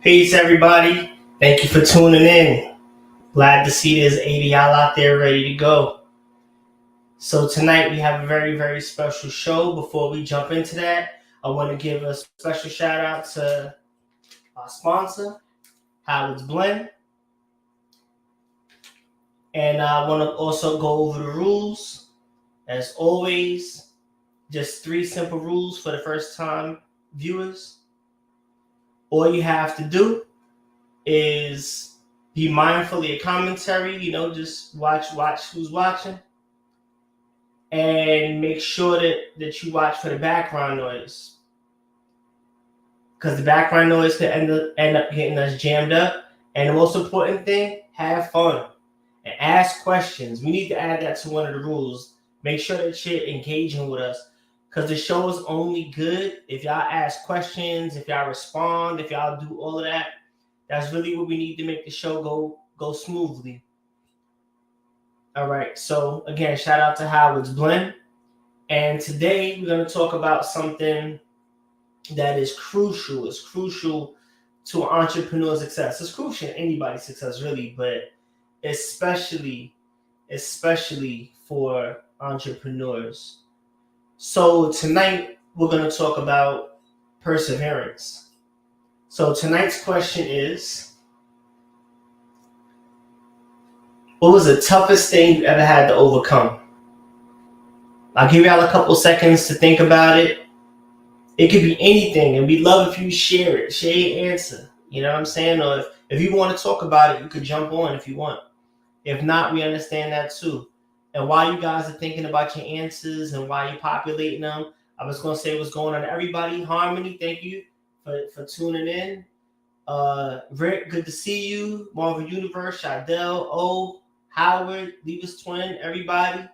Peace, everybody. Thank you for tuning in. Glad to see there's 80 y'all out there ready to go. So tonight we have a very, very special show. Before we jump into that, I want to give a special shout out to our sponsor, Howard's Blend. And I want to also go over the rules. As always, just 3 simple rules for the first time viewers. All you have to do is be mindful of your commentary, just watch who's watching. And make sure that you watch for the background noise. Because the background noise could end up getting us jammed up. And the most important thing, have fun. And ask questions. We need to add that to one of the rules. Make sure that you're engaging with us. Because the show is only good if y'all ask questions, if y'all respond, if y'all do all of that. That's really what we need to make the show go smoothly. All right. So, again, shout out to Howard's Blend. And today we're going to talk about something that is crucial. It's crucial to entrepreneur's success. It's crucial to anybody's success, really, but especially for entrepreneurs. So tonight we're going to talk about perseverance. So tonight's question is, what was the toughest thing you ever had to overcome? I'll give y'all a couple seconds to think about it. It could be anything, and we'd love if you share it. Share your answer. You know what I'm saying? Or if you want to talk about it, you could jump on if you want. If not, we understand that too. And while you guys are thinking about your answers and while you're populating them, I was going to say what's going on to everybody. Harmony, thank you for tuning in. Rick, good to see you. Marvel Universe, Shadell, O, Howard, Levis Twin, everybody.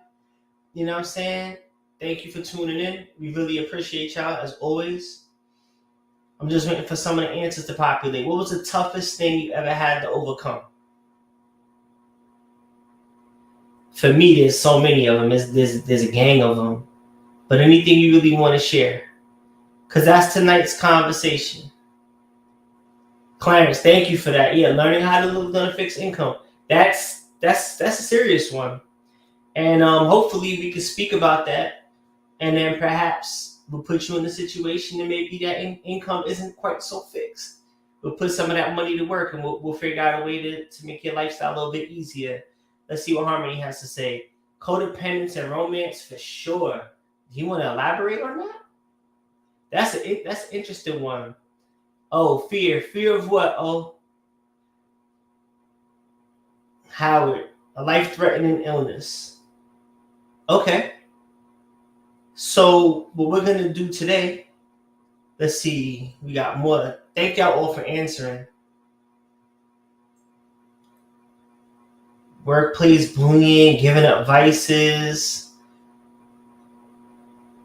You know what I'm saying? Thank you for tuning in. We really appreciate y'all as always. I'm just waiting for some of the answers to populate. What was the toughest thing you ever had to overcome? For me, there's so many of them. There's a gang of them. But anything you really want to share? Because that's tonight's conversation. Clarence, thank you for that. Yeah, learning how to live on a fixed income. That's a serious one. And hopefully we can speak about that. And then perhaps we'll put you in a situation that maybe that income isn't quite so fixed. We'll put some of that money to work and we'll figure out a way to make your lifestyle a little bit easier. Let's see what Harmony has to say. Codependence and romance for sure. Do you want to elaborate on that? That's an interesting one. Oh, fear. Fear of what? Oh, Howard. A life-threatening illness. Okay. So what we're going to do today, let's see. We got more. Thank y'all all for answering. Workplace bullying, giving up vices.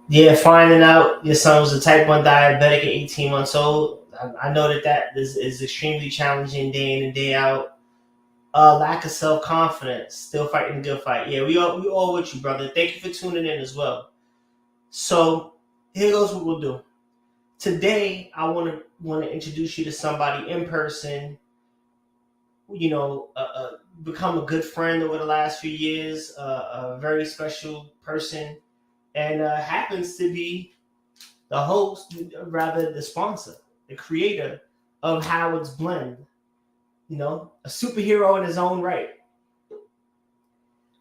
Yeah, finding out your son was a type 1 diabetic at 18 months old. I know that is extremely challenging day in and day out. Lack of self-confidence, still fighting the good fight. Yeah, we all with you, brother. Thank you for tuning in as well. So here goes what we'll do. Today, I want to introduce you to somebody in person. Become a good friend over the last few years, a very special person, and happens to be the host, rather the sponsor, the creator of Howard's Blend. A superhero in his own right.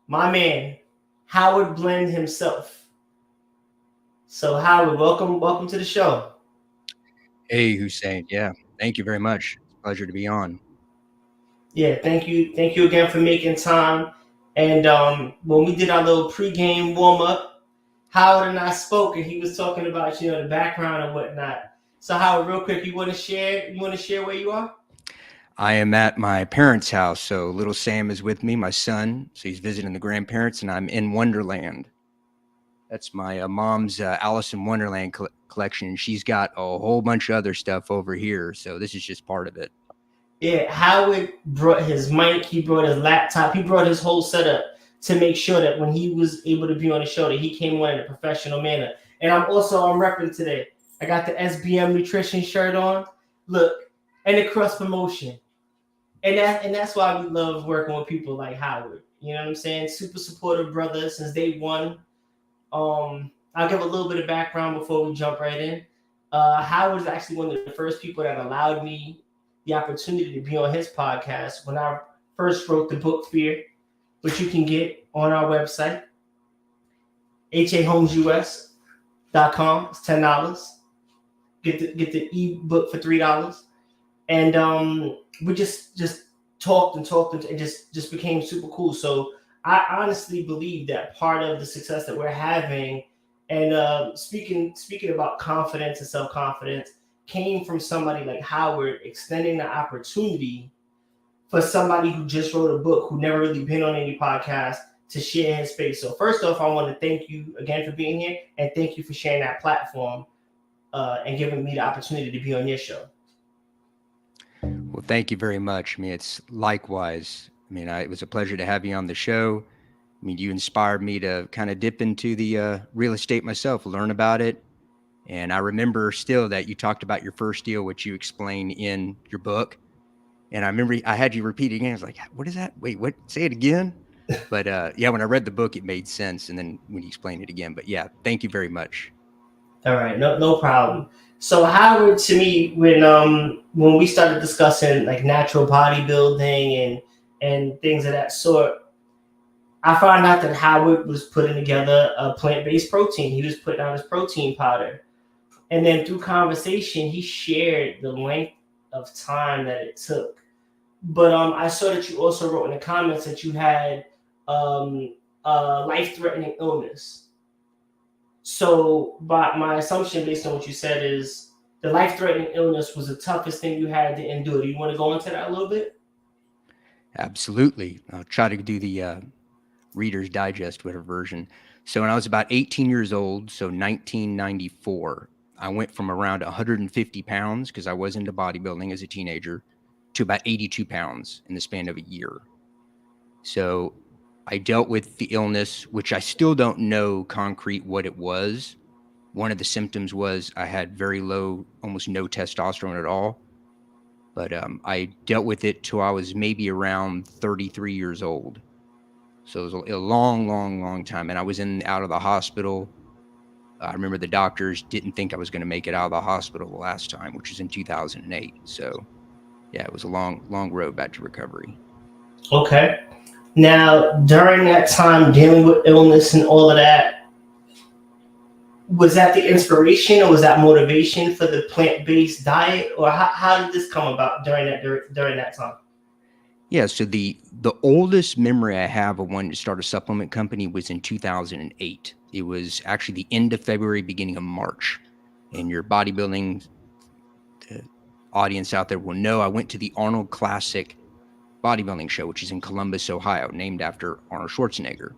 My man, Howard Blend himself. So Howard, welcome to the show. Hey, Hussain. Yeah, thank you very much. It's a pleasure to be on. Yeah, thank you again for making time. And when we did our little pregame warm up, Howard and I spoke, and he was talking about the background and whatnot. So Howard, real quick, you want to share where you are? I am at my parents' house. So little Sam is with me, my son. So he's visiting the grandparents, and I'm in Wonderland. That's my mom's Alice in Wonderland collection. She's got a whole bunch of other stuff over here. So this is just part of it. Yeah, Howard brought his mic, he brought his laptop, he brought his whole setup to make sure that when he was able to be on the show, that he came on in a professional manner. And I'm repping today. I got the SBM Nutrition shirt on. Look, and the cross promotion. And that's why we love working with people like Howard. You know what I'm saying? Super supportive brother since day one. I'll give a little bit of background before we jump right in. Howard is actually one of the first people that allowed me the opportunity to be on his podcast when I first wrote the book Fear, which you can get on our website, HAHOMESUS.com. It's $10. Get the ebook for $3. And we just talked and just became super cool. So I honestly believe that part of the success that we're having, and speaking about confidence and self-confidence, came from somebody like Howard extending the opportunity for somebody who just wrote a book, who never really been on any podcast, to share his space. So first off, I want to thank you again for being here, and thank you for sharing that platform and giving me the opportunity to be on your show. Well, thank you very much. I mean, it's likewise. I mean, it was a pleasure to have you on the show. I mean, you inspired me to kind of dip into the real estate myself, learn about it. And I remember still that you talked about your first deal, which you explain in your book. And I remember I had you repeat it again. I was like, what is that? Wait, what? Say it again. But yeah, when I read the book, it made sense. And then when you explained it again, but yeah, thank you very much. All right, no problem. So Howard, to me, when we started discussing like natural bodybuilding and things of that sort, I found out that Howard was putting together a plant-based protein. He was putting out his protein powder. And then through conversation, he shared the length of time that it took. But I saw that you also wrote in the comments that you had a life-threatening illness. So my assumption based on what you said is the life-threatening illness was the toughest thing you had to endure. Do you want to go into that a little bit? Absolutely. I'll try to do the Reader's Digest, whatever version. So when I was about 18 years old, so 1994, I went from around 150 pounds, because I was into bodybuilding as a teenager, to about 82 pounds in the span of a year. So I dealt with the illness, which I still don't know concrete what it was. One of the symptoms was I had very low, almost no testosterone at all. But I dealt with it till I was maybe around 33 years old. So it was a long time. And I was out of the hospital. I remember the doctors didn't think I was going to make it out of the hospital the last time, which was in 2008. So yeah, it was a long road back to recovery. Okay. Now, during that time dealing with illness and all of that, was that the inspiration or was that motivation for the plant-based diet? Or how did this come about during that time? Yeah, so the oldest memory I have of wanting to start a supplement company was in 2008. It was actually the end of February, beginning of March. And your bodybuilding audience out there will know I went to the Arnold Classic bodybuilding show, which is in Columbus, Ohio, named after Arnold Schwarzenegger.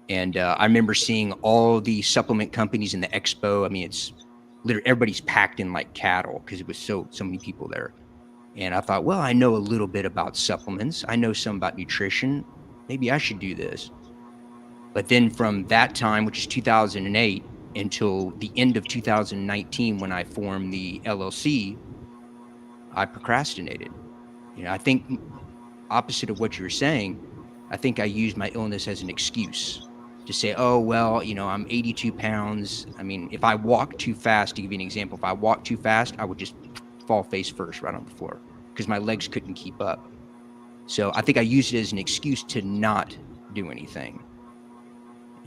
And I remember seeing all the supplement companies in the expo. I mean, it's literally everybody's packed in like cattle because it was so many people there. And I thought, well, I know a little bit about supplements. I know some about nutrition. Maybe I should do this. But then from that time, which is 2008, until the end of 2019, when I formed the LLC, I procrastinated. You know, I think opposite of what you were saying, I think I used my illness as an excuse to say, oh, well, you know, I'm 82 pounds. I mean, if I walk too fast, to give you an example, if I walk too fast, I would just fall face first right on the floor because my legs couldn't keep up. So I think I used it as an excuse to not do anything.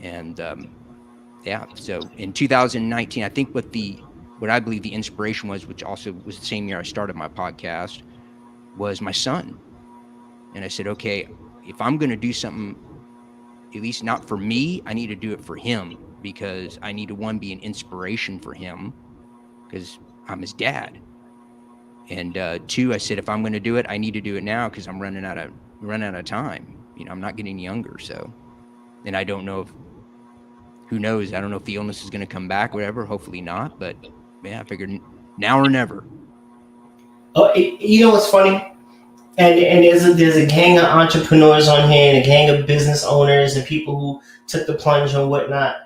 And yeah, so in 2019, I think what I believe the inspiration was, which also was the same year I started my podcast, was my son. And I said, okay, if I'm going to do something, at least not for me, I need to do it for him, because I need to, one, be an inspiration for him because I'm his dad. And two, I said, if I'm going to do it, I need to do it now because I'm running out of time. You know, I'm not getting younger. So, and I don't know who knows? I don't know if the illness is going to come back, whatever. Hopefully not. But yeah, I figured now or never. Oh, you know what's funny? And there's a gang of entrepreneurs on here and a gang of business owners and people who took the plunge and whatnot.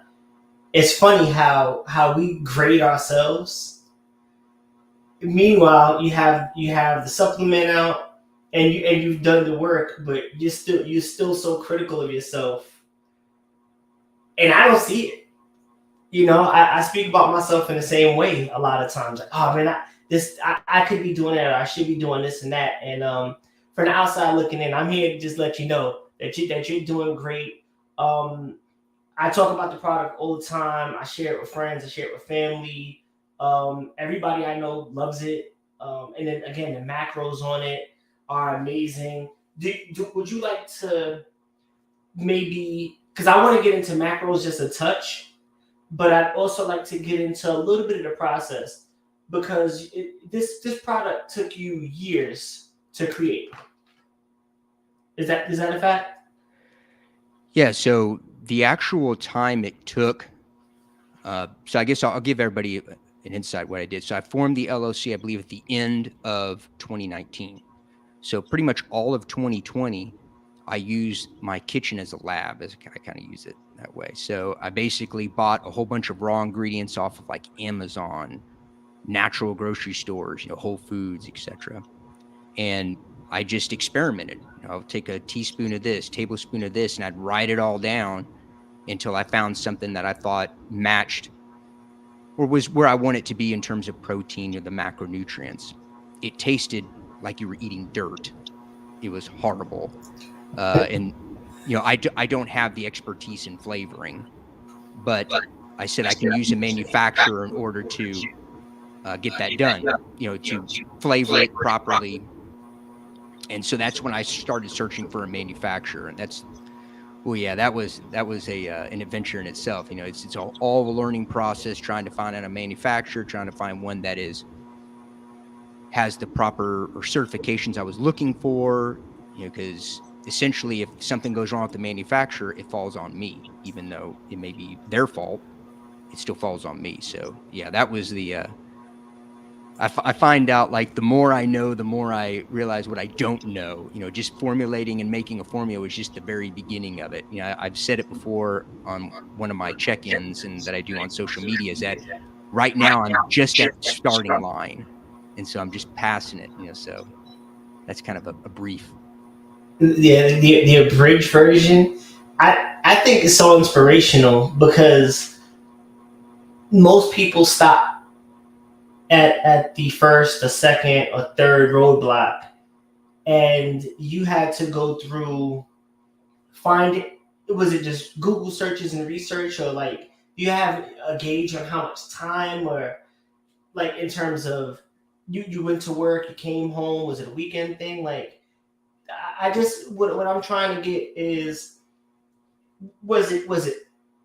It's funny how we grade ourselves Meanwhile, you have the supplement out, and you've done the work, but you're still so critical of yourself, and I don't see it. I speak about myself in the same way a lot of times. Like, oh man, I could be doing that, or I should be doing this and that. And from the outside looking in, I'm here to just let you know that you're doing great. I talk about the product all the time. I share it with friends. I share it with family. Everybody I know loves it. And then again, the macros on it are amazing. Would you like to maybe? Because I want to get into macros just a touch, but I'd also like to get into a little bit of the process because this product took you years to create. Is that a fact? Yeah. So the actual time it took. So I guess I'll give everybody an insight what I did. So I formed the LLC, I believe, at the end of 2019. So pretty much all of 2020, I used my kitchen as a lab, as I kind of use it that way. So I basically bought a whole bunch of raw ingredients off of like Amazon, natural grocery stores, Whole Foods, etc. And I just experimented. I'll take a teaspoon of this, tablespoon of this, and I'd write it all down until I found something that I thought matched or was where I want it to be in terms of protein or the macronutrients. It tasted like you were eating dirt. It was horrible. And I don't have the expertise in flavoring, but I said I can use a manufacturer in order to get that done, to flavor it properly. And so that's when I started searching for a manufacturer, and that was an adventure in itself. It's all a learning process, trying to find out a manufacturer, trying to find one that has the proper certifications I was looking for, because essentially if something goes wrong with the manufacturer, it falls on me, even though it may be their fault, it still falls on me. So yeah, that was I find out, like, the more I know, the more I realize what I don't know. Just formulating and making a formula was just the very beginning of it. I've said it before on one of my check-ins and that I do on social media, is that right now I'm just at the starting line, and so I'm just passing it. So that's kind of a brief. Yeah, the abridged version. I think is so inspirational because most people stop at the first, the second, or third roadblock, and you had to go through find it. Was it just Google searches and research, or like do you have a gauge on how much time, or like in terms of you went to work, you came home, was it a weekend thing? Like I just what I'm trying to get is was it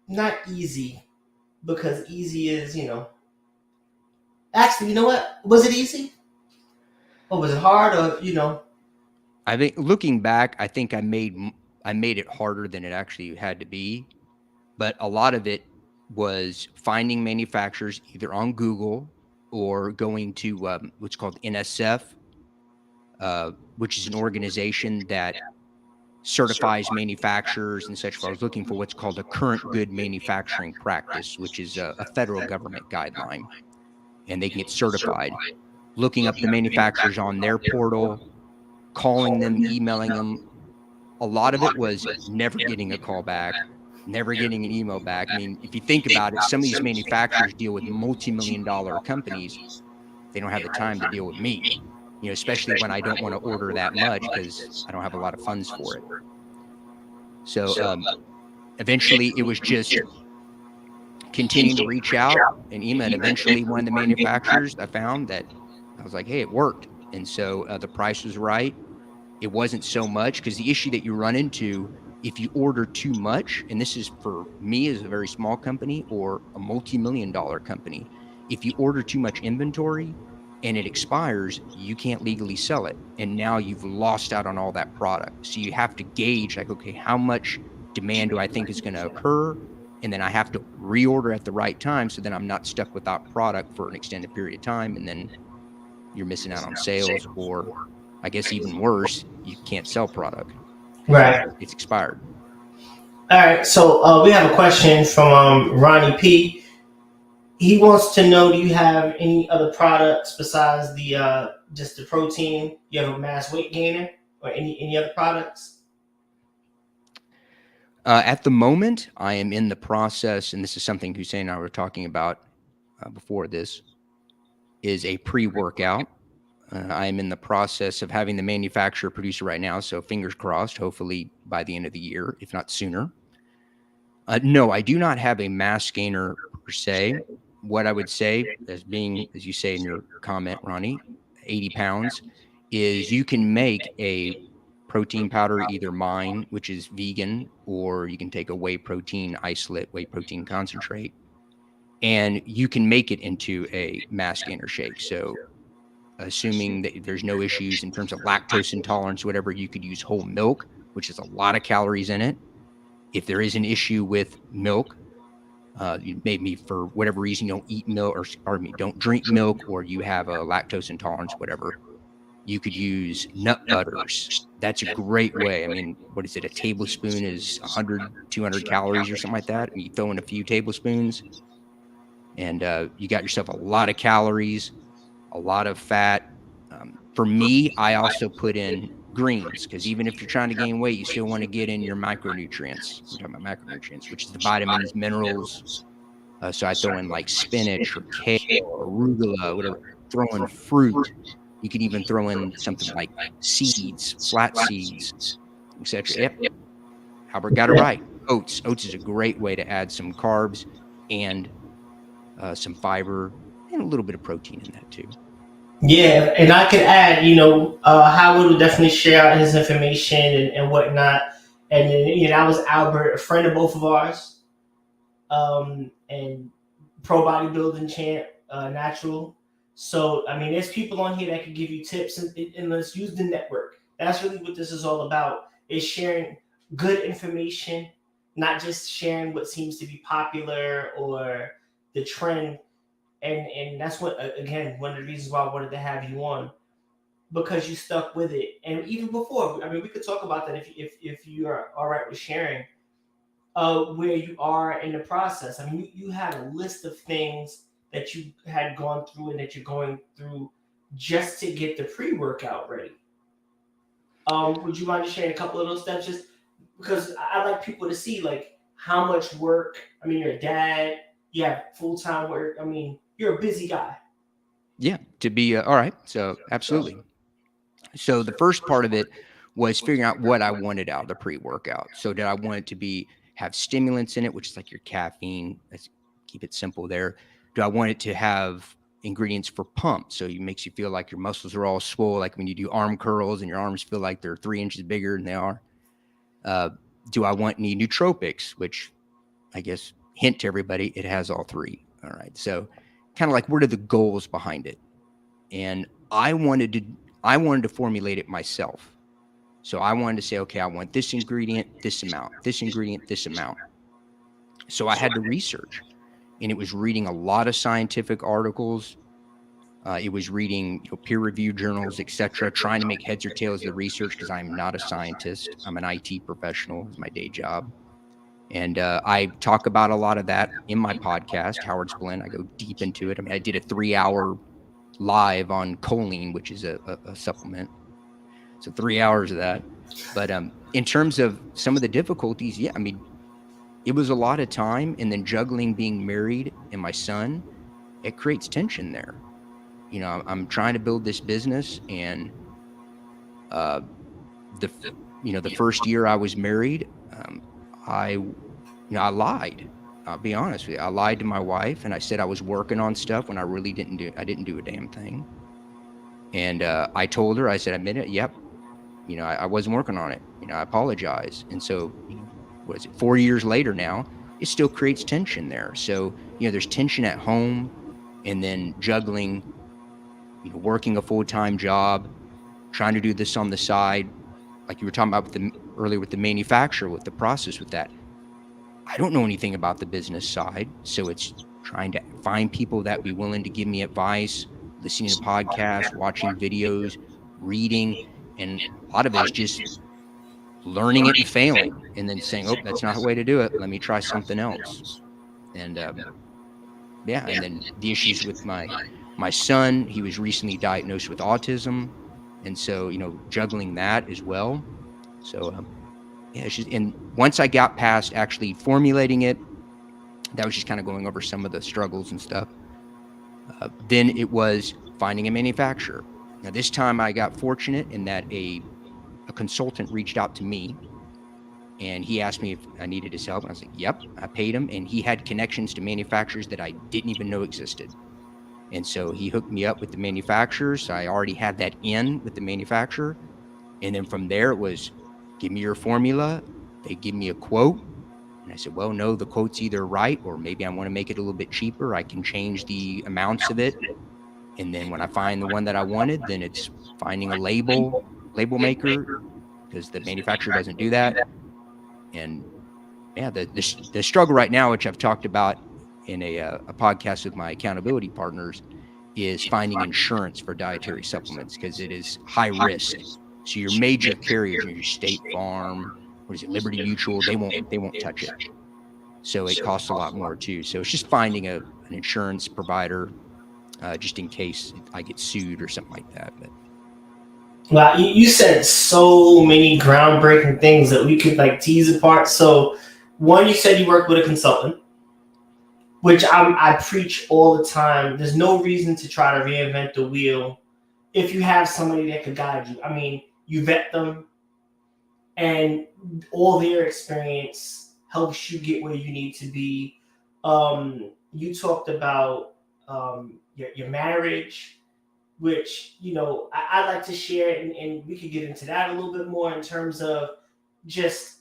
not easy, because easy is actually, you know what? Was it easy? Or was it hard? Or I think looking back, I think I made it harder than it actually had to be. But a lot of it was finding manufacturers either on Google or going to what's called NSF, which is an organization that certifies manufacturers and such. I was looking for what's called a current good manufacturing practice, which is a federal government guideline, and they can get certified. Looking up the manufacturers on their portal, calling them, emailing them. A lot of it was never getting a call back, never getting an email back. I mean, if you think about it, some of these manufacturers deal with multi-million-dollar companies. They don't have the time to deal with me, especially when I don't want to order that much because I don't have a lot of funds for it. So eventually it was just continuing to reach out and email. And eventually one of the manufacturers, I found that I was like, hey, it worked. And so the price was right. It wasn't so much, because the issue that you run into if you order too much, and this is for me as a very small company or a multi-million-dollar company, if you order too much inventory and it expires, you can't legally sell it. And now you've lost out on all that product. So you have to gauge, like, okay, how much demand do I think is going to occur? And then I have to reorder at the right time, so then I'm not stuck without product for an extended period of time. And then you're missing out on sales, or I guess even worse, you can't sell product. right. It's expired. All right. So we have a question from Ronnie P. He wants to know: do you have any other products besides the just the protein? You have a mass weight gainer or any other products? At the moment, I am in the process, and this is something Hussein and I were talking about before this, is a pre-workout. I am in the process of having the manufacturer produce it right now, so fingers crossed, hopefully by the end of the year, if not sooner. No, I do not have a mass gainer per se. What I would say, as being, as you say in your comment, Ronnie, 80 pounds, is you can make a protein powder, either mine, which is vegan, or you can take a whey protein isolate, whey protein concentrate, and you can make it into a mass gainer shake. So assuming that there's no issues in terms of lactose intolerance, whatever, you could use whole milk, which has a lot of calories in it. If there is an issue with milk, you maybe for whatever reason you don't eat milk, or pardon me, don't drink milk, or you have a lactose intolerance, whatever, you could use nut butters. That's a great way. I mean, what is it? A tablespoon is 100, 200 calories or something like that. And you throw in a few tablespoons and you got yourself a lot of calories, a lot of fat. For me, I also put in greens, because even if you're trying to gain weight, you still want to get in your micronutrients. We're talking about macronutrients, which is the vitamins, minerals. So I throw in like spinach or kale or arugula, whatever. Throw in fruit. You could even throw in something like seeds, flat seeds, etc. Yep, Albert got it right. Oats. Oats is a great way to add some carbs and some fiber and a little bit of protein in that too. Yeah, and I could add, Howard will definitely share out his information and whatnot. And then, that was Albert, a friend of both of ours, and pro bodybuilding champ, natural. So, I mean, there's people on here that can give you tips, and let's use the network. That's really what this is all about, is sharing good information, not just sharing what seems to be popular or the trend. And that's what, again, one of the reasons why I wanted to have you on, because you stuck with it. And even before, I mean, we could talk about that if you are all right with sharing where you are in the process. I mean, you had a list of things that you had gone through and that you're going through just to get the pre-workout ready. Would you mind just sharing a couple of those steps, just because I like people to see like how much work? I mean, you're a dad, you have full-time work. I mean, you're a busy guy. Yeah, to be all right. So absolutely. So the first part of it was figuring out what I wanted out of the pre-workout. So did I want it to have stimulants in it, which is like your caffeine? Let's keep it simple there. Do I want it to have ingredients for pump? So it makes you feel like your muscles are all swole, like when you do arm curls and your arms feel like they're 3 inches bigger than they are. Do I want any nootropics, which I guess hint to everybody, it has all three. All right. So kind of like, what are the goals behind it? And I wanted to formulate it myself. So I wanted to say, okay, I want this ingredient, this amount, this ingredient, this amount. So I had to research, and it was reading a lot of scientific articles. It was reading peer-reviewed journals, etc., trying to make heads or tails of the research, because I'm not a scientist. I'm an IT professional. It's my day job. And I talk about a lot of that in my podcast, Howard's Blend. I go deep into it. I mean, I did a 3-hour live on choline, which is a supplement. So 3 hours of that. But in terms of some of the difficulties, yeah, I mean, it was a lot of time. And then juggling being married and my son, it creates tension there. I'm trying to build this business, and the first year I was married, I lied. I'll be honest with you. I lied to my wife, and I said I was working on stuff when I really didn't do a damn thing. And I told her, I said, I admit it. Yep. I wasn't working on it. I apologize. And so, what is it? 4 years later now, it still creates tension there. So, there's tension at home, and then juggling, working a full-time job, trying to do this on the side, like you were talking about earlier with the manufacturer, with the process with that. I don't know anything about the business side. So it's trying to find people that be willing to give me advice, listening to podcasts, watching videos, reading. And a lot of it is just learning it and failing, and then saying, oh, that's not the way to do it. Let me try something else. And yeah, and then the issues with my son, he was recently diagnosed with autism, and so juggling that as well. So yeah, it's just, and once I got past actually formulating it, that was just kind of going over some of the struggles and stuff. Then it was finding a manufacturer. Now this time I got fortunate in that a consultant reached out to me and he asked me if I needed his help. And I was like, yep. I paid him, and he had connections to manufacturers that I didn't even know existed. And so he hooked me up with the manufacturers. So I already had that in with the manufacturer. And then from there, it was give me your formula. They give me a quote. And I said, well, no, the quote's either right or maybe I want to make it a little bit cheaper. I can change the amounts of it. And then when I find the one that I wanted, then it's finding a label maker, because the manufacturer doesn't do that. And yeah, the struggle right now, which I've talked about in a podcast with my accountability partners, is finding insurance for dietary supplements, because it is high risk. So your major carriers, your State Farm, what is it, Liberty Mutual, they won't touch it. So it costs a lot more too. So it's just finding an insurance provider, just in case I get sued or something like that. But Wow, you said so many groundbreaking things that we could like tease apart. So, one, you said you work with a consultant, which I preach all the time. There's no reason to try to reinvent the wheel if you have somebody that could guide you. I mean, you vet them, and all their experience helps you get where you need to be. You talked about your marriage, which I like to share, and we could get into that a little bit more in terms of just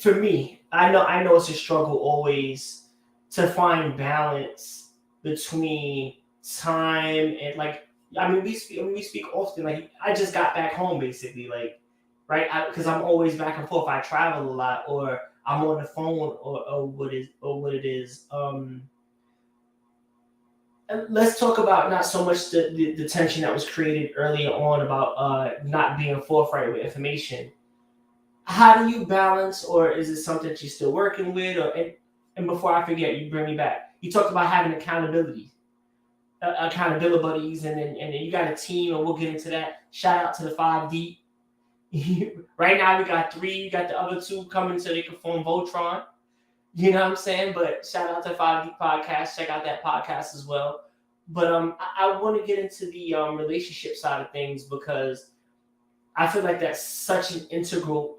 for me. I know it's a struggle always to find balance between time and like. I mean, we speak often. Like, I just got back home, basically, like, right? Because I'm always back and forth. I travel a lot, or I'm on the phone, or what it is. Let's talk about not so much the tension that was created earlier on about not being forthright with information. How do you balance, or is it something that you're still working with? And before I forget, you bring me back. You talked about having accountability buddies, and then you got a team, and we'll get into that. Shout out to the 5D. Right now we got 3. You got the other 2 coming so they can form Voltron. You know what I'm saying? But shout out to 5D Podcast. Check out that podcast as well. But I want to get into the relationship side of things, because I feel like that's such an integral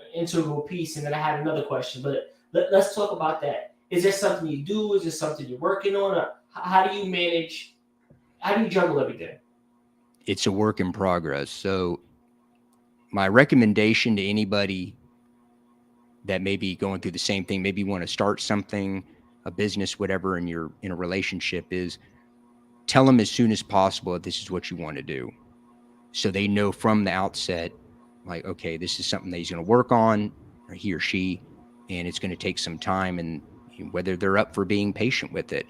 piece. And then I had another question, but let's talk about that. Is there something you do? Is there something you're working on? Or how do you manage? How do you juggle everything? it's a work in progress. So my recommendation to anybody that may be going through the same thing, maybe you want to start something, a business, whatever, and you're in a relationship, is tell them as soon as possible that this is what you want to do. So they know from the outset, like, okay, this is something that he's going to work on, or he or she, and it's going to take some time, and whether they're up for being patient with it.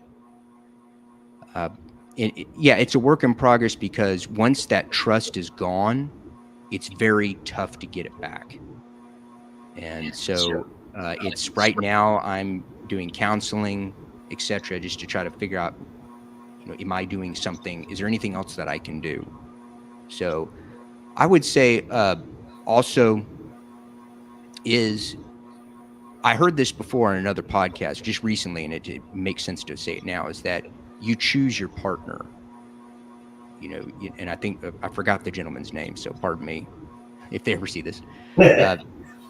Yeah, it's a work in progress, because once that trust is gone, it's very tough to get it back. And so it's right now I'm doing counseling, etc., just to try to figure out, am I doing something? Is there anything else that I can do? So I would say also is, I heard this before on another podcast just recently, and it makes sense to say it now, is that you choose your partner. And I think I forgot the gentleman's name, so pardon me if they ever see this.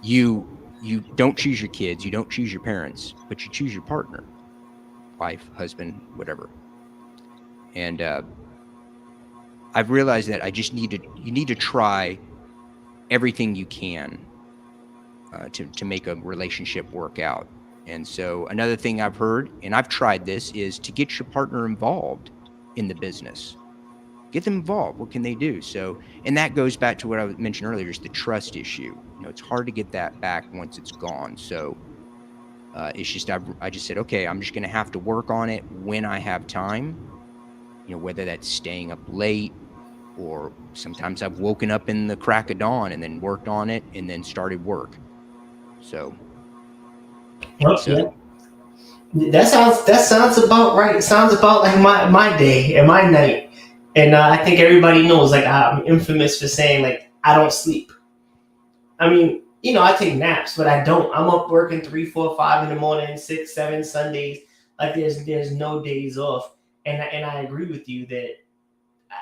You don't choose your kids, you don't choose your parents, but you choose your partner, wife, husband, whatever. And I've realized that you need to try everything you can to make a relationship work out. And so another thing I've heard, and I've tried this, is to get your partner involved in the business. Get them involved. What can they do? So, and that goes back to what I mentioned earlier, is the trust issue. It's hard to get that back once it's gone. So it's just, I just said, okay, I'm just going to have to work on it when I have time, whether that's staying up late, or sometimes I've woken up in the crack of dawn and then worked on it and then started work. So yeah. That sounds about right. It sounds about like my day and my night. And I think everybody knows, like, I'm infamous for saying, like, I don't sleep. I mean, I take naps, but I don't. I'm up working 3, 4, 5 in the morning, 6, 7 Sundays. Like, there's no days off. And I agree with you that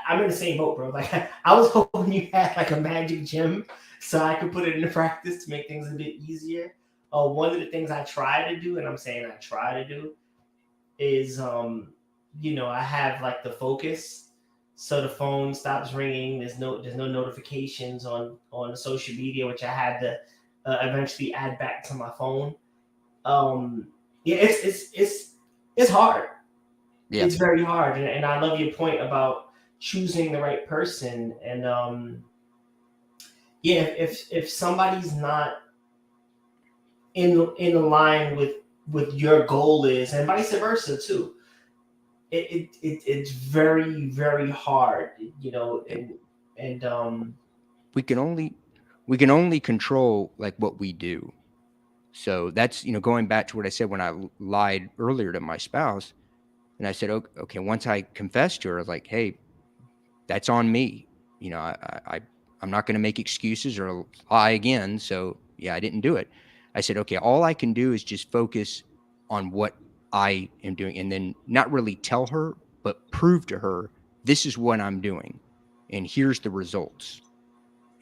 I'm in the same boat, bro. Like, I was hoping you had like a magic gym so I could put it into practice to make things a bit easier. One of the things I try to do, and I'm saying I try to do, is I have like the focus, so the phone stops ringing. There's no notifications on the social media, which I had to eventually add back to my phone. Yeah, it's hard. Yeah. It's very hard, and I love your point about choosing the right person. And yeah, if somebody's not in line with your goal is, and vice versa too, it's very, very hard, and We can only control like what we do. So that's, going back to what I said when I lied earlier to my spouse. And I said, okay, once I confessed to her, I was like, hey, that's on me. I'm not going to make excuses or lie again. So yeah, I didn't do it. I said, okay, all I can do is just focus on what I am doing, and then not really tell her, but prove to her, this is what I'm doing. And here's the results.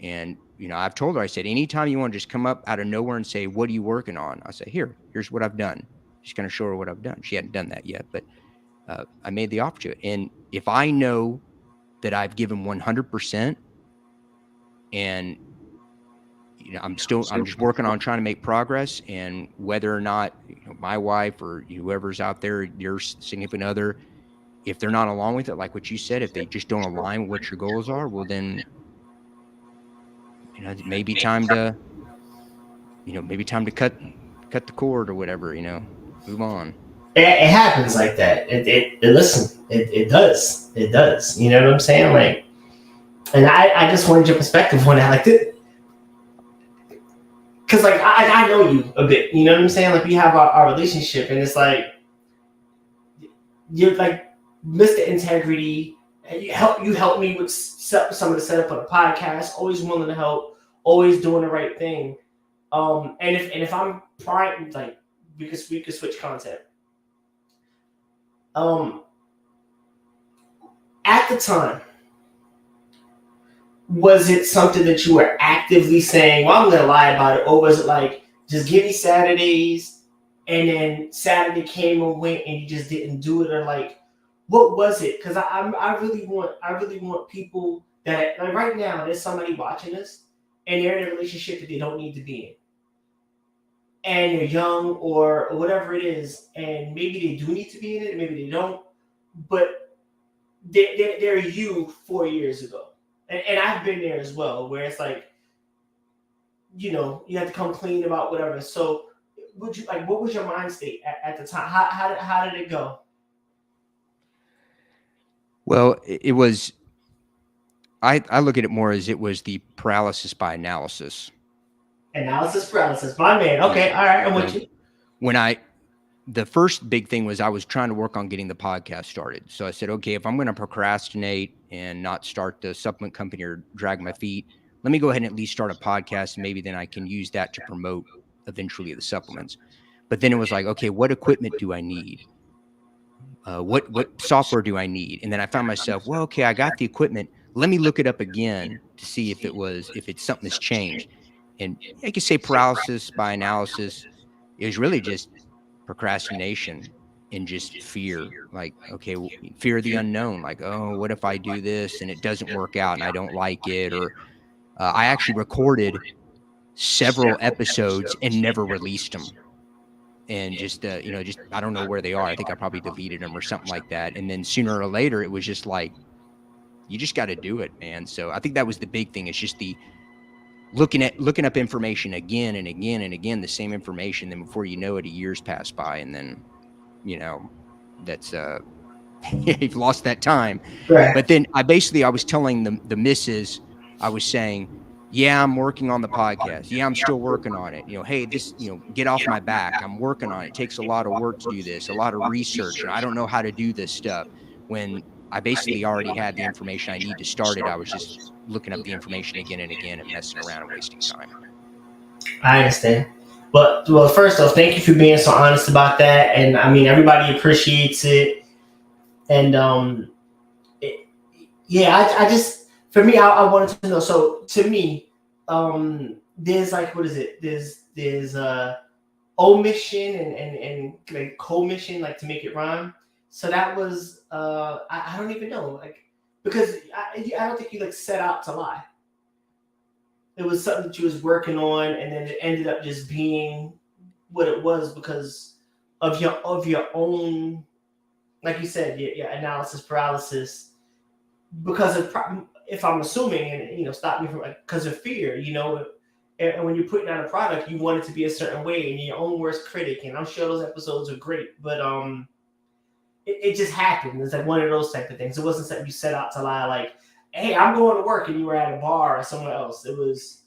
And, I've told her, I said, anytime you want to just come up out of nowhere and say, what are you working on? I say, here's what I've done. Just going to show her what I've done. She hadn't done that yet, but I made the opposite. And if I know that I've given 100% and, I'm just working on trying to make progress, and whether or not my wife or whoever's out there, your significant other, if they're not along with it, like what you said, if they just don't align with what your goals are, well, then, it may be time to, cut the cord or whatever, move on. it happens like that. Listen, it does. You know what I'm saying? Like, and I just wanted your perspective on that, like, because like I know you a bit. You know what I'm saying? Like, we have our relationship, and it's like you're like Mr. Integrity. And you help me with some of the setup of the podcast. Always willing to help. Always doing the right thing. And if I'm trying, like, we could switch content. At the time, was it something that you were actively saying, well, I'm going to lie about it? Or was it like, just give me Saturdays, and then Saturday came and went and you just didn't do it? Or like, what was it? Because I really want people that, like, right now, there's somebody watching us and they're in a relationship that they don't need to be in. And they're young or whatever it is, and maybe they do need to be in it, maybe they don't, but they're you 4 years ago. And I've been there as well, where it's like, you have to come clean about whatever. So, what was your mind state at the time? How did it go? Well, it was, I look at it more as it was the paralysis by analysis. Analysis paralysis. My man. Okay. All right. I'm with you. The first big thing was I was trying to work on getting the podcast started. So I said, okay, if I'm going to procrastinate and not start the supplement company or drag my feet, let me go ahead and at least start a podcast. And maybe then I can use that to promote eventually the supplements. But then it was like, okay, what equipment do I need? What software do I need? And then I found myself, well, okay, I got the equipment. Let me look it up again to see if it's something that's changed. And I could say paralysis by analysis is really just procrastination and just fear. Like, okay, fear of the unknown. Like, oh, what if I do this and it doesn't work out and I don't like it? Or I actually recorded several episodes and never released them. And just, I don't know where they are. I think I probably deleted them or something like that. And then sooner or later, it was just like, you just got to do it, man. So I think that was the big thing. It's just the looking up information again and again and again, the same information. Then before you know it, a year's passed by, and then, that's you've lost that time. Right. But then I was telling the missus, I was saying, Yeah, I'm working on the podcast. Yeah, I'm still working on it. Hey, this, get off my back. I'm working on it. It takes a lot of work to do this, a lot of research. I don't know how to do this stuff. When I basically already had the information I need to start it, I was just looking up the information again and again and messing around and wasting time. I understand. But well, first off, thank you for being so honest about that. And I mean, everybody appreciates it. And yeah, I just for me, I wanted to know. So to me, there's like what is it? There's omission and like commission, like to make it rhyme. So that was I don't even know, like because I don't think you like set out to lie. It was something that you was working on, and then it ended up just being what it was because of your own, like you said, your analysis paralysis. Because of if I'm assuming, and stop me from like because of fear, and when you're putting out a product, you want it to be a certain way, and you're your own worst critic. And I'm sure those episodes are great, but it just happened. It's like one of those type of things. It wasn't something you set out to lie, like, hey, I'm going to work, and you were at a bar or somewhere else. It was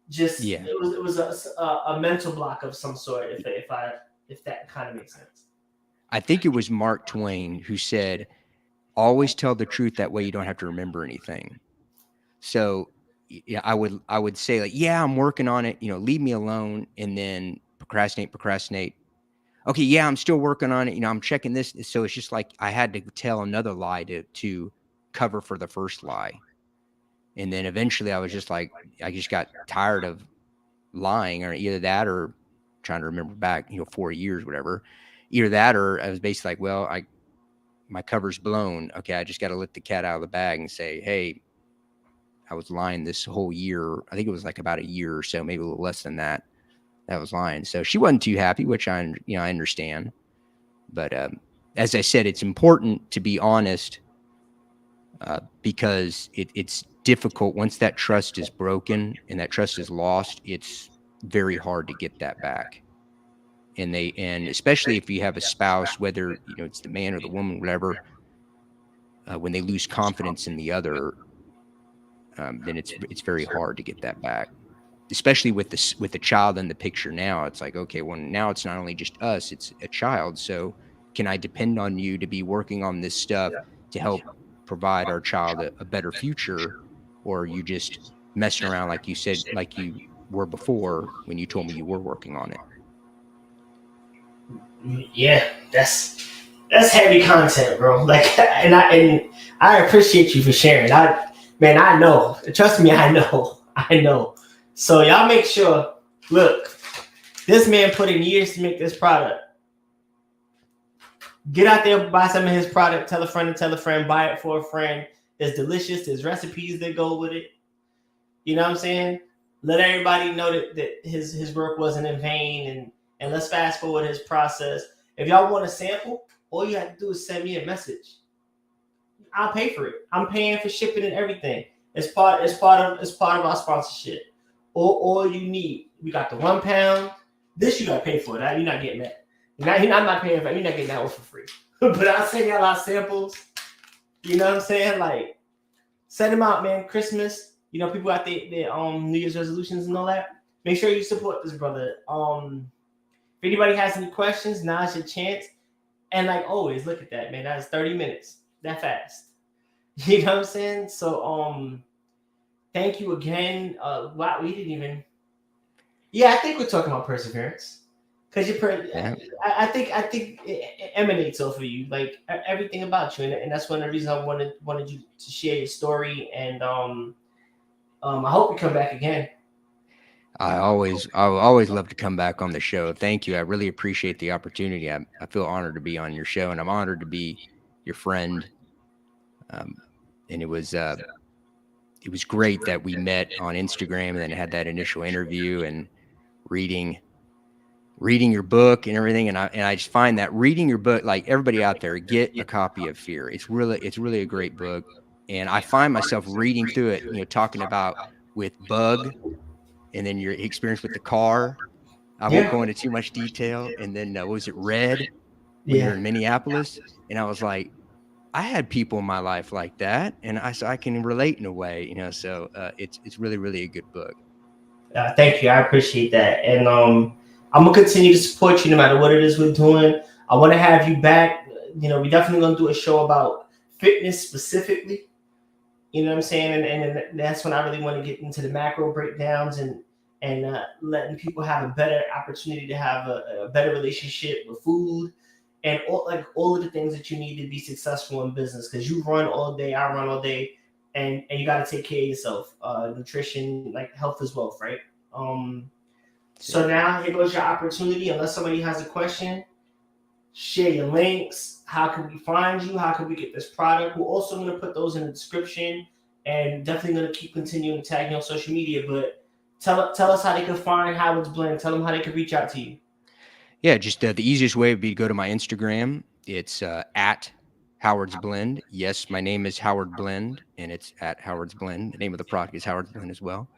just it was a mental block of some sort. If that kind of makes sense. I think it was Mark Twain who said, always tell the truth, that way you don't have to remember anything. So yeah, I would say like, yeah, I'm working on it, leave me alone, and then procrastinate. Okay, yeah, I'm still working on it, I'm checking this. So it's just like I had to tell another lie to cover for the first lie. And then eventually I was just like, I just got tired of lying, or either that, or trying to remember back, 4 years, whatever. Either that, or I was basically like, well, my cover's blown. Okay, I just got to let the cat out of the bag and say, hey, I was lying this whole year. I think it was like about a year or so, maybe a little less than that. That was lying. So she wasn't too happy, which I understand. But as I said, it's important to be honest, because it's difficult once that trust is broken and that trust is lost. It's very hard to get that back. And especially if you have a spouse, whether it's the man or the woman, whatever, when they lose confidence in the other, then it's very hard to get that back. Especially with the child in the picture now, it's like, okay, well, now it's not only just us, it's a child. So can I depend on you to be working on this stuff to help provide our child a better future? Or are you just messing around, like you said, like you were before when you told me you were working on it? Yeah, that's heavy content, bro. Like, and I appreciate you for sharing. I know. Trust me, I know. I know. So y'all make sure. Look, this man put in years to make this product. Get out there, buy some of his product. Tell a friend to tell a friend. Buy it for a friend. It's delicious. There's recipes that go with it. You know what I'm saying? Let everybody know that his work wasn't in vain, and let's fast forward his process. If y'all want a sample, all you have to do is send me a message. I'll pay for it. I'm paying for shipping and everything. It's part of our sponsorship. All you need, we got the 1 pound. This you gotta pay for. That you're not getting that. I'm not paying for. You're not getting that one for free. But I'll send y'all our samples. You know what I'm saying? Like, send them out, man. Christmas. People got their New Year's resolutions and all that. Make sure you support this brother. If anybody has any questions, now's your chance. And like always, look at that, man. That's 30 minutes. That fast. You know what I'm saying? So thank you again. Wow, we didn't even. Yeah, I think we're talking about perseverance. Because I think it emanates off of you, like everything about you, and that's one of the reasons I wanted you to share your story. And I hope you come back again. I always love to come back on the show. Thank you. I really appreciate the opportunity. I feel honored to be on your show, and I'm honored to be your friend. And it was great that we met on Instagram and then had that initial interview and reading your book and everything. And I just find that reading your book, like everybody out there, get a copy of Fear. It's really a great book. And I find myself reading through it, talking about with Bug and then your experience with the car. I won't go into too much detail. And then what was it, Red, when you're in Minneapolis? And I was like, I had people in my life like that, and so I can relate in a way, So it's really, really a good book. Thank you. I appreciate that. And I'm gonna continue to support you no matter what it is we're doing. I want to have you back. We definitely gonna do a show about fitness specifically. You know what I'm saying? And that's when I really want to get into the macro breakdowns and letting people have a better opportunity to have a better relationship with food and all of the things that you need to be successful in business. Because you run all day, I run all day, and you got to take care of yourself. Nutrition, like health is wealth, right? So now here goes your opportunity. Unless somebody has a question, share your links. How can we find you? How can we get this product? We're also going to put those in the description, and definitely going to keep continuing to tag you on social media. But tell us how they can find Howard's Blend. Tell them how they can reach out to you. Yeah, just the easiest way would be to go to my Instagram. It's at Howard's Blend. Yes, my name is Howard Blend, and it's at Howard's Blend. The name of the product is Howard's Blend as well.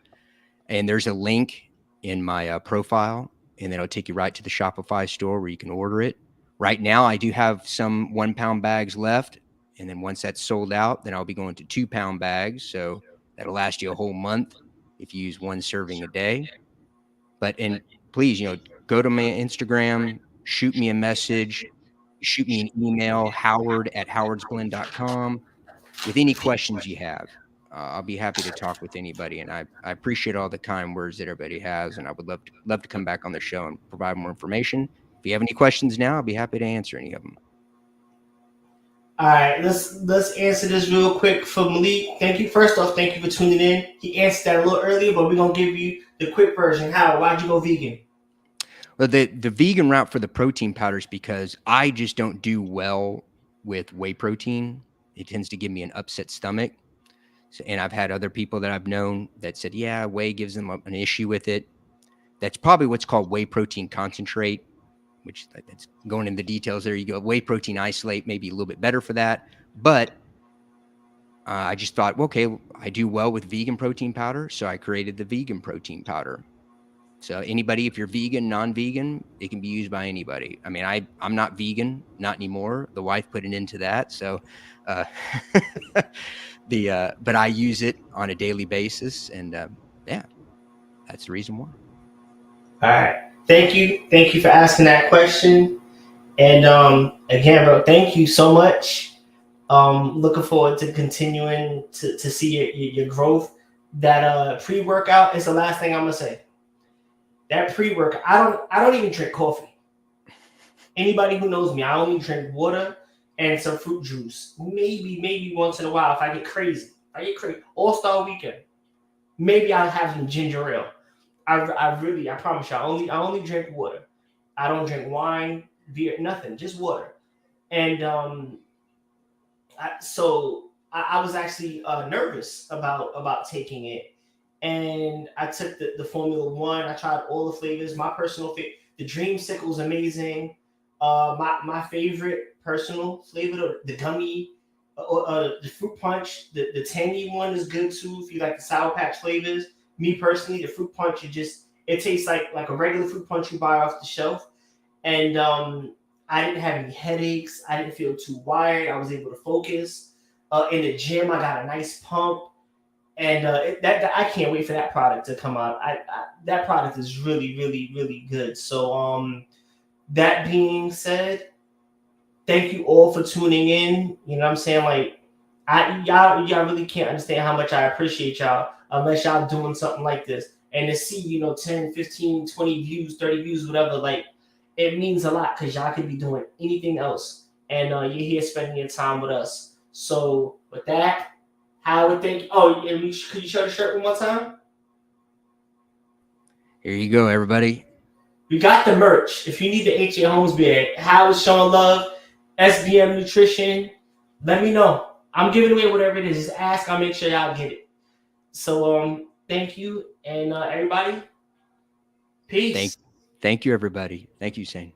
And there's a link in my profile, and then it'll take you right to the Shopify store where you can order it. Right now, I do have some 1 pound bags left. And then once that's sold out, then I'll be going to 2 pound bags. So that'll last you a whole month if you use 1 serving a day. And please, go to my Instagram, shoot me a message, shoot me an email, howard@howardsblend.com, with any questions you have. I'll be happy to talk with anybody. And I appreciate all the kind words that everybody has. And I would love to come back on the show and provide more information. If you have any questions now, I'll be happy to answer any of them. All right, let's answer this real quick for Malik. Thank you. First off, thank you for tuning in. He answered that a little earlier, but we're gonna give you the quick version. How? Why'd you go vegan? Well, the vegan route for the protein powders, because I just don't do well with whey protein. It tends to give me an upset stomach. And I've had other people that I've known that said, yeah, whey gives them an issue with it. That's probably what's called whey protein concentrate, which that's going into the details there. You go whey protein isolate, maybe a little bit better for that. But I just thought, well, okay, I do well with vegan protein powder. So I created the vegan protein powder. So anybody, if you're vegan, non-vegan, it can be used by anybody. I mean, I'm not vegan, not anymore. The wife put an end to that. So but I use it on a daily basis. And yeah, that's the reason why. All right. Thank you for asking that question. And again, bro, thank you so much. Looking forward to continuing to see your growth. That pre-workout is the last thing I'm gonna say. That pre-workout, I don't even drink coffee. Anybody who knows me, I only drink water and some fruit juice. Maybe once in a while if I get crazy. All-Star weekend. Maybe I'll have some ginger ale. I promise you, I only drink water. I don't drink wine, beer, nothing, just water. And I was actually nervous about taking it, and I took the Formula One. I tried all the flavors. My personal favorite, the Dreamsicle is amazing. My favorite personal flavor, the gummy, the fruit punch, the tangy one is good too. If you like the Sour Patch flavors, me personally, the fruit punch it tastes like a regular fruit punch you buy off the shelf, and I didn't have any headaches. I didn't feel too wired. I was able to focus. In the gym, I got a nice pump, and I can't wait for that product to come out. That product is really, really, really good. So, that being said, thank you all for tuning in. You know what I'm saying? Like, y'all really can't understand how much I appreciate y'all unless y'all doing something like this. And to see, 10, 15, 20 views, 30 views, whatever, like, it means a lot because y'all could be doing anything else. And you're here spending your time with us. So with that, Howard, thank you. Oh, and could you show the shirt one more time? Here you go, everybody. We got the merch. If you need the HAHOMES bag, Howard's showing love, SBM Nutrition, let me know. I'm giving away whatever it is. Just ask. I'll make sure y'all get it. So thank you. And everybody, peace. Thank you, everybody. Thank you, Hussain.